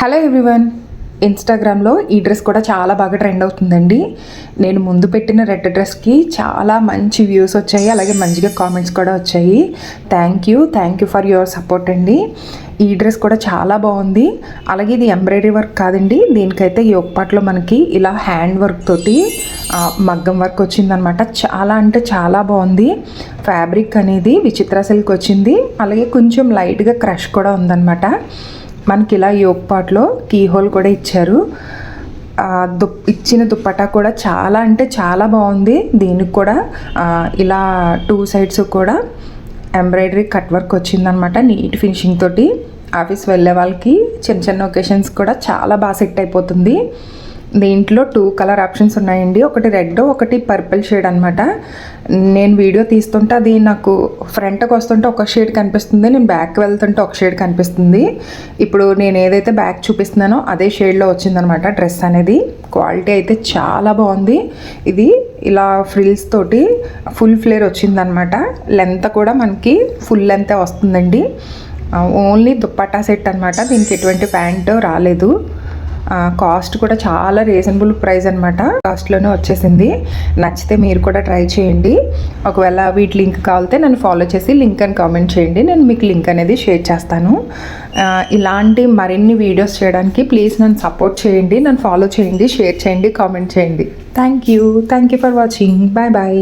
Hello everyone, ఇన్స్టాగ్రామ్లో ఈ dress కూడా చాలా బాగా ట్రెండ్ అవుతుందండి. నేను ముందు పెట్టిన రెడ్ డ్రెస్కి చాలా మంచి వ్యూస్ వచ్చాయి, అలాగే మంచిగా కామెంట్స్ కూడా వచ్చాయి. Thank you for your support అండి. ఈ డ్రెస్ కూడా చాలా బాగుంది. అలాగే ఇది ఎంబ్రాయిడరీ వర్క్ కాదండి, దీనికైతే ఈ ఒక్కపాట్లో మనకి ఇలా హ్యాండ్ వర్క్ తోటి మగ్గం వర్క్ వచ్చిందనమాట. చాలా అంటే చాలా బాగుంది. ఫ్యాబ్రిక్ అనేది విచిత్ర సిల్క్ వచ్చింది, అలాగే కొంచెం లైట్గా క్రష్ కూడా ఉందన్నమాట. మనకి ఇలా యోక్ పార్ట్లో కీ హోల్ కూడా ఇచ్చారు. ఇచ్చిన దుప్పటా కూడా చాలా అంటే చాలా బాగుంది. దీనికి కూడా ఇలా 2 సైడ్స్ కూడా ఎంబ్రాయిడరీ కట్ వర్క్ వచ్చిందనమాట. నీట్ ఫినిషింగ్ తోటి ఆఫీస్ వెళ్ళే వాళ్ళకి చిన్న చిన్న ఒకేషన్స్ కూడా చాలా బాగా సెట్ అయిపోతుంది. దీంట్లో 2 కలర్ ఆప్షన్స్ ఉన్నాయండి, ఒకటి రెడ్, ఒకటి పర్పుల్ షేడ్ అనమాట. నేను వీడియో తీస్తుంటే అది నాకు ఫ్రంట్కి వస్తుంటే ఒక షేడ్ కనిపిస్తుంది, నేను బ్యాక్ వెళ్తుంటే ఒక షేడ్ కనిపిస్తుంది. ఇప్పుడు నేను ఏదైతే బ్యాక్ చూపిస్తున్నానో అదే షేడ్లో వచ్చిందనమాట డ్రెస్ అనేది. క్వాలిటీ అయితే చాలా బాగుంది. ఇది ఇలా ఫ్రిల్స్ తోటి ఫుల్ ఫ్లేర్ వచ్చిందనమాట. లెంత్ కూడా మనకి ఫుల్ లెంతే వస్తుందండి. ఓన్లీ దుప్పట్టా సెట్ అనమాట, దీనికి ఎటువంటి ప్యాంటు రాలేదు. కాస్ట్ కూడా చాలా రీజనబుల్ ప్రైస్ అనమాట, కాస్ట్లోనే వచ్చేసింది. నచ్చితే మీరు కూడా ట్రై చేయండి. ఒకవేళ వీటి లింక్ కావాలితే నన్ను ఫాలో చేసి లింక్ అని కామెంట్ చేయండి, నేను మీకు లింక్ అనేది షేర్ చేస్తాను. ఇలాంటి మరిన్ని వీడియోస్ చేయడానికి ప్లీజ్ నన్ను సపోర్ట్ చేయండి, నన్ను ఫాలో చేయండి, షేర్ చేయండి, కామెంట్ చేయండి. Thank you for watching. Bye bye.